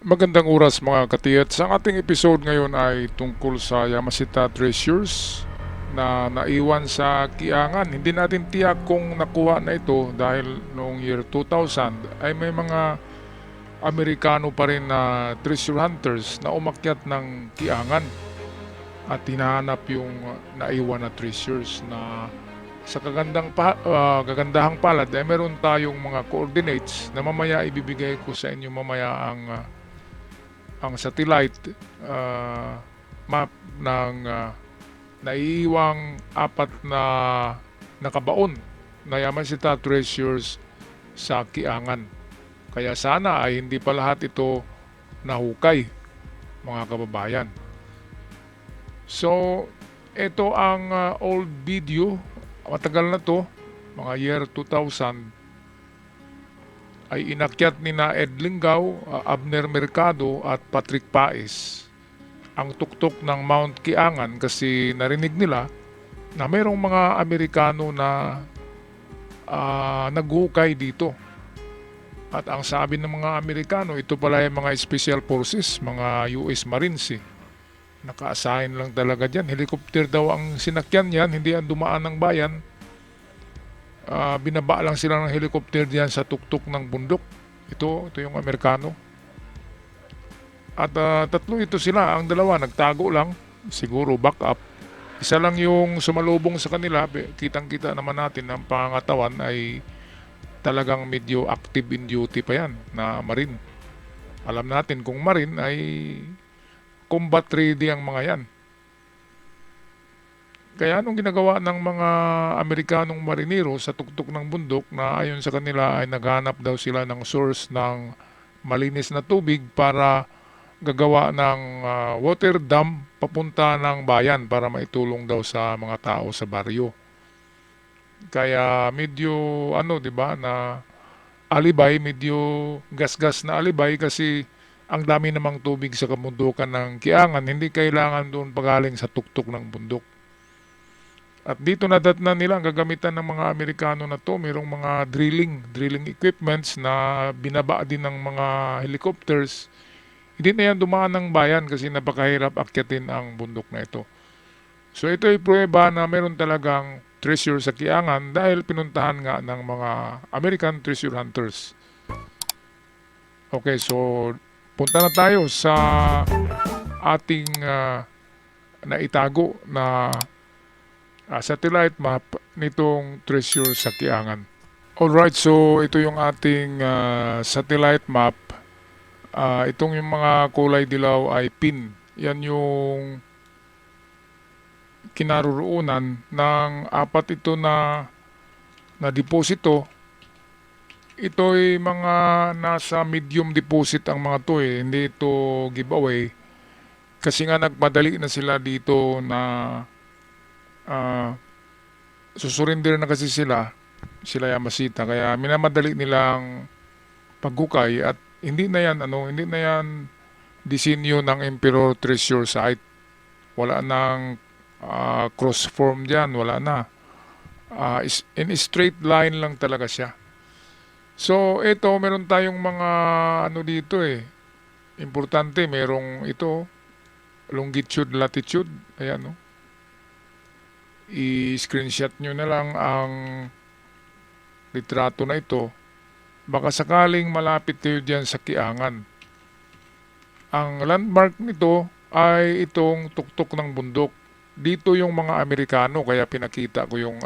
Magandang oras mga katiyats. Ang ating episode ngayon ay tungkol sa Yamashita Treasures na naiwan sa Kiangan. Hindi natin tiyak kung nakuha na ito dahil noong year 2000 ay may mga Amerikano pa rin na treasure hunters na umakyat ng Kiangan at hinahanap yung naiwan na treasures na sa kagandahang palad ay meron tayong mga coordinates na mamaya ibibigay ko sa inyo mamaya ang satellite map ng naiiwang apat na nakabaon na Yamashita Treasures sa Kiangan. Kaya sana ay hindi pa lahat ito nahukay, mga kababayan. So, ito ang old video. Matagal na to, mga year 2000, ay inakyat ni na Ed Lingaw, Abner Mercado at Patrick Paes ang tuktok ng Mount Kiangan kasi narinig nila na mayroong mga Amerikano na naghukay dito. At ang sabi ng mga Amerikano, ito pala ay mga Special Forces, mga US Marines. Naka-assign lang talaga dyan. Helicopter daw ang sinakyan yan, hindi ang dumaan ng bayan. Binaba lang sila ng helicopter diyan sa tuktok ng bundok. Ito yung Amerikano. At tatlo ito sila, ang dalawa nagtago lang, siguro backup. Isa lang yung sumalubong sa kanila, kitang-kita naman natin ang pangatawan ay talagang medyo active in duty pa yan na Marine. Alam natin kung Marine ay combat ready ang mga yan. Kaya anong ginagawa ng mga Amerikanong marinero sa tuktok ng bundok na ayon sa kanila ay naghanap daw sila ng source ng malinis na tubig para gagawa ng water dam papunta ng bayan para maitulong daw sa mga tao sa baryo. Kaya medyo 'di ba na alibay, medyo gasgas na alibay kasi ang dami namang tubig sa kabundukan ng Kiangan, hindi kailangan doon pagaling sa tuktok ng bundok. At dito nadatnan nila ang gagamitan ng mga Amerikano na to. Mayroong mga drilling equipments na binaba din ng mga helicopters. Hindi na yan dumaan ng bayan kasi napakahirap akyatin ang bundok na ito. So ito ay pruweba na meron talagang treasure sa Kiangan dahil pinuntahan nga ng mga American treasure hunters. Okay, so punta na tayo sa ating naitago na satellite map nitong treasure sa Kiangan. Alright, so ito yung ating satellite map. Itong yung mga kulay dilaw ay pin. Yan yung kinaroroonan ng apat ito na deposito. Ito ay mga nasa medium deposit ang mga to hindi ito giveaway. Kasi nga nagmadali na sila dito na susurinder na kasi sila Yamashita, kaya minamadali nilang paghukay at hindi na yan disenyo ng Emperor Treasure Site. Wala nang cross form diyan, wala na. In straight line lang talaga siya. So ito meron tayong mga dito importante, merong ito longitude, latitude, ayan i-screenshot nyo na lang ang litrato na ito. Baka sakaling malapit kayo dyan sa Kiangan. Ang landmark nito ay itong tuktok ng bundok. Dito yung mga Amerikano, kaya pinakita ko yung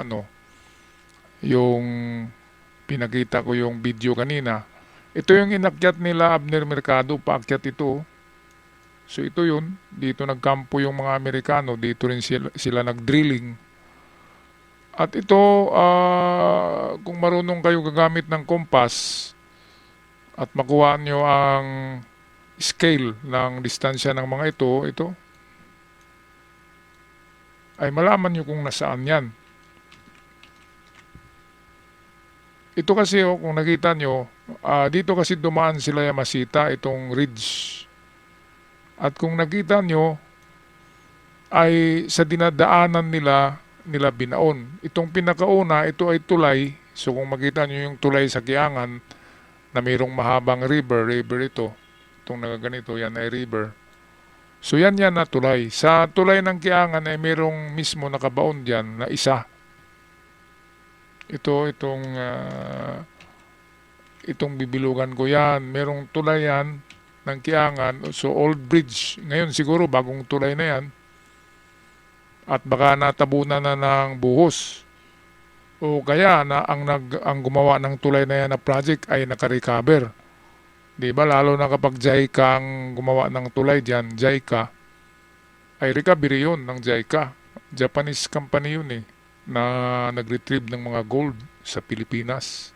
pinakita ko yung video kanina. Ito yung inakyat nila Abner Mercado, paakyat ito. So ito yun, dito nagkampo yung mga Amerikano, dito rin sila nag-drilling. At ito, kung marunong kayo gagamit ng kompas at makuha nyo ang scale ng distansya ng mga ito ay malaman nyo kung nasaan yan. Ito kasi kung nakita nyo, dito kasi dumaan sila Yamashita, itong ridge. At kung nakita nyo, ay sa dinadaanan nila binaon. Itong pinakauna, ito ay tulay. So kung makita nyo yung tulay sa Kiangan na mayroong mahabang river ito. itong nagaganito, yan ay river. So yan na tulay. Sa tulay ng Kiangan ay merong mismo nakabaon dyan na isa. Itong bibilugan ko yan. Merong tulay yan ng Kiangan. So old bridge. Ngayon siguro bagong tulay na yan. At baka natabunan na ng buhos. O kaya na ang gumawa ng tulay na yan na project ay nakarecover. Di ba? Lalo na kapag JICA ang gumawa ng tulay dyan, JICA, ay recovery yun ng JICA. Japanese company yun na nag-retrieve ng mga gold sa Pilipinas.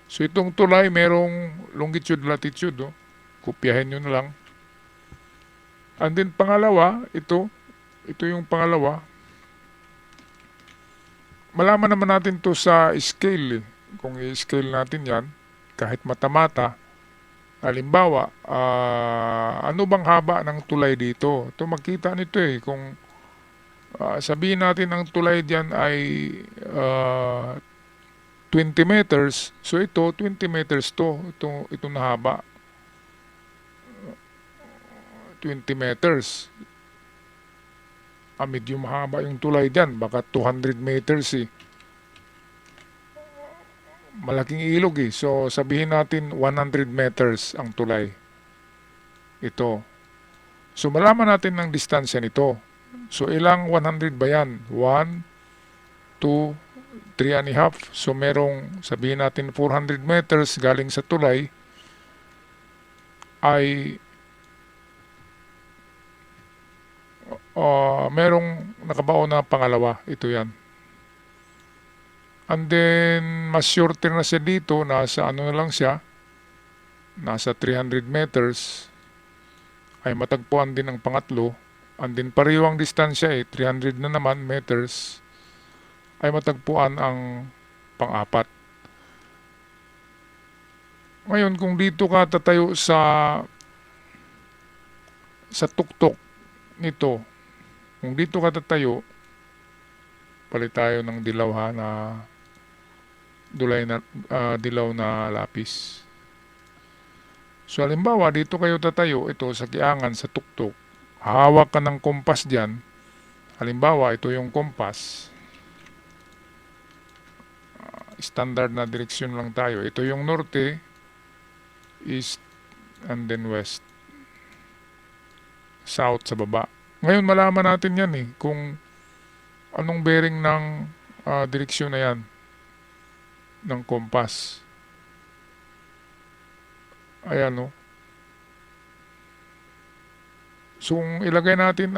So itong tulay merong longitude, latitude. Kopyahin nyo na lang. And then pangalawa, ito yung pangalawa. Malaman naman natin to sa scale. Kung i-scale natin yan, kahit mata-mata, halimbawa, ano bang haba ng tulay dito? Ito makita nito kung sabihin natin ang tulay diyan ay 20 meters. So ito 20 meters ito na haba. 20 meters. Medyo mahaba yung tulay diyan, baka 200 meters Malaking ilog So sabihin natin 100 meters ang tulay. Ito. So malaman natin ng distansya nito. So ilang 100 ba yan? 1, 2, 3 and a half. So merong sabihin natin 400 meters galing sa tulay ay merong nakabaon na pangalawa. Ito yan. And then, mas shorter na siya dito, nasa ano na lang siya, nasa 300 meters, ay matagpuan din ang pangatlo. And then, pareho ang distansya 300 na naman meters, ay matagpuan ang pang-apat. Ngayon, kung dito ka tatayo sa tuktok nito, kung dito ka tatayo, palit tayo ng dilaw na dilaw na lapis. So halimbawa dito kayo tatayo, ito sa Kiangan, sa tuktok, hawak ka ng kompas dyan. Halimbawa ito yung kompas, standard na direksyon lang tayo. Ito yung norte, east, and then west, south sa baba. Ngayon malaman natin yan kung anong bearing ng direksyon na yan ng kompas. Ayan So kung ilagay natin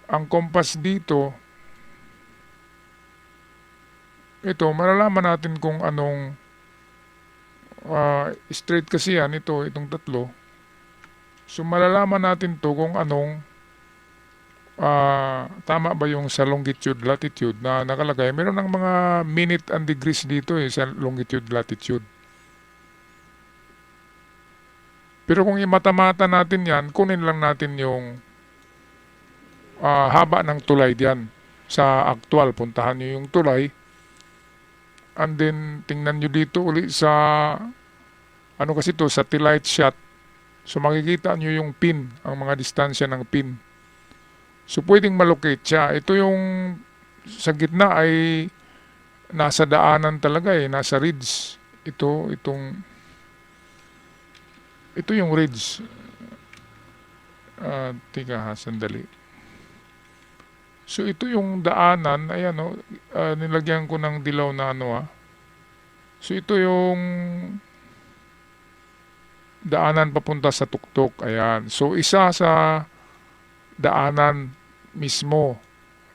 ang kompas dito, ito malalaman natin kung anong straight kasi yan itong tatlo. So malalaman natin to kung anong tama ba yung sa longitude, latitude na nakalagay. Meron ng mga minute and degrees dito sa longitude, latitude. Pero kung imata-mata natin yan, kunin lang natin yung haba ng tulay diyan. Sa actual, puntahan nyo yung tulay. And then, tingnan nyo dito uli sa kasi to, satellite shot. So makikita nyo yung pin, ang mga distansya ng pin. So pwedeng malocate siya. Ito yung sa gitna ay nasa daanan talaga nasa ridge. Ito yung ridge. Tika sandali. So ito yung daanan, ayan nilagyan ko ng dilaw na So ito yung daanan papunta sa tuktok. Ayan. So isa sa daanan mismo,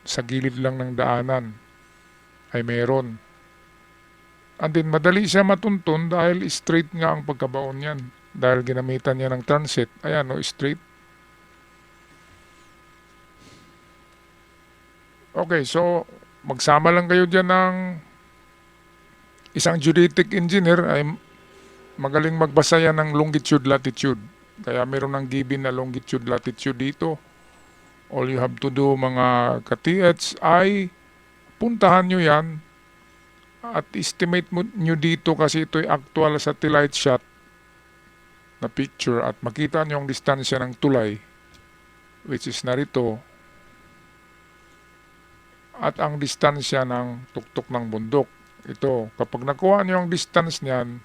sa gilid lang ng daanan ay meron. And then madali siya matuntun dahil straight nga ang pagkabaon yan. Dahil ginamitan niya ng transit. Ayan straight. Okay, so magsama lang kayo dyan ng isang geodetic engineer ay magaling magbasa yan ng longitude, latitude. Kaya meron ng given na longitude, latitude dito. All you have to do mga ka-TH ay puntahan nyo yan at estimate nyo dito kasi ito'y actual satellite shot na picture at makita nyo ang distansya ng tulay, which is narito, at ang distansya ng tuktok ng bundok. Ito, kapag nakuha nyo ang distance niyan,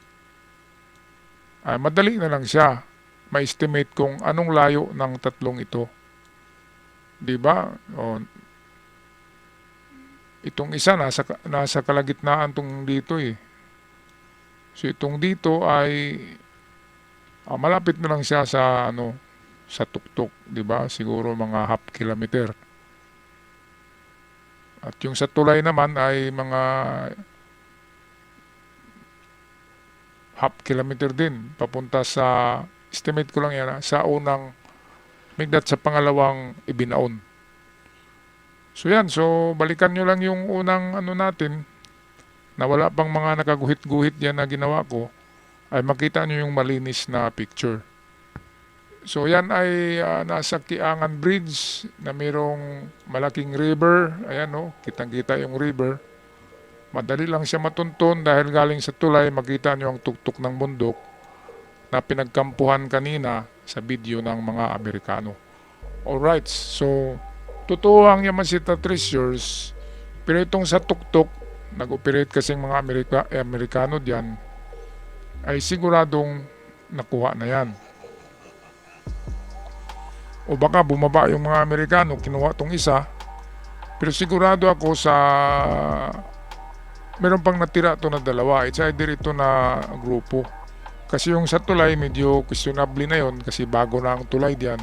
ay madali na lang siya ma-estimate kung anong layo ng tatlong ito. Diba? O, itong isa nasa kalagitnaan tong dito eh. So itong dito ay malapit na lang siya sa sa tuktok, 'di ba? Siguro mga half kilometer. At yung sa tulay naman ay mga half kilometer din papunta sa, estimate ko lang yan, sa unang migdat sa pangalawang ibinaon. So yan, so balikan nyo lang yung unang natin na wala pang mga nakaguhit-guhit yan na ginawa ko, ay makita nyo yung malinis na picture. So yan ay nasa Kiangan Bridge na mayroong malaking river. Ayan kitang-kita yung river. Madali lang siya matuntun dahil galing sa tulay, makita nyo ang tuktok ng bundok na pinagkampuhan kanina sa video ng mga Amerikano. Alright, so totoo ang Yamashita Treasures, pero itong sa tuktok, nag-operate kasing mga Amerikano diyan, ay siguradong nakuha na yan. O baka bumaba yung mga Amerikano, kinuha tong isa, pero sigurado ako sa meron pang natira to na dalawa. It's either ito na grupo. Kasi yung sa tulay, medyo questionable na yon kasi bago na ang tulay diyan.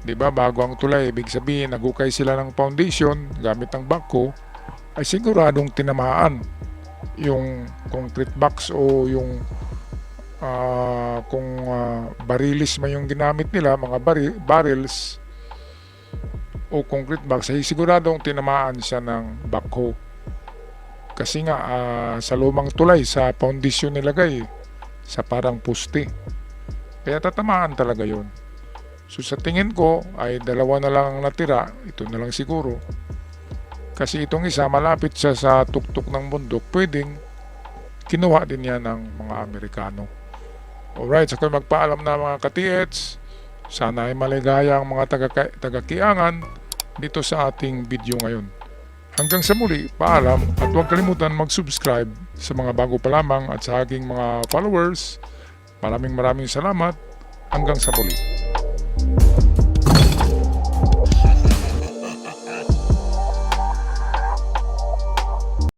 Diba? Bago ang tulay, ibig sabihin, nagukay sila ng foundation gamit ang backhoe, ay siguradong tinamaan yung concrete box o yung kung barilis man yung ginamit nila, mga barrels o concrete box, ay siguradong tinamaan siya ng backhoe. Kasi nga sa lumang tulay, sa foundation nilagay, sa parang poste. Kaya tatamaan talaga yon. So sa tingin ko ay dalawa na lang ang natira, ito na lang siguro. Kasi itong isa malapit siya sa tuktok ng bundok, pwedeng kinuha din yan ng mga Amerikano. Alright, so kung magpaalam na mga ka-TH, sana ay maligaya ang mga taga-Kiangan dito sa ating video ngayon. Hanggang sa muli, paalam at huwag kalimutan mag-subscribe sa mga bago pa lamang at sa aking mga followers. Maraming salamat. Hanggang sa muli.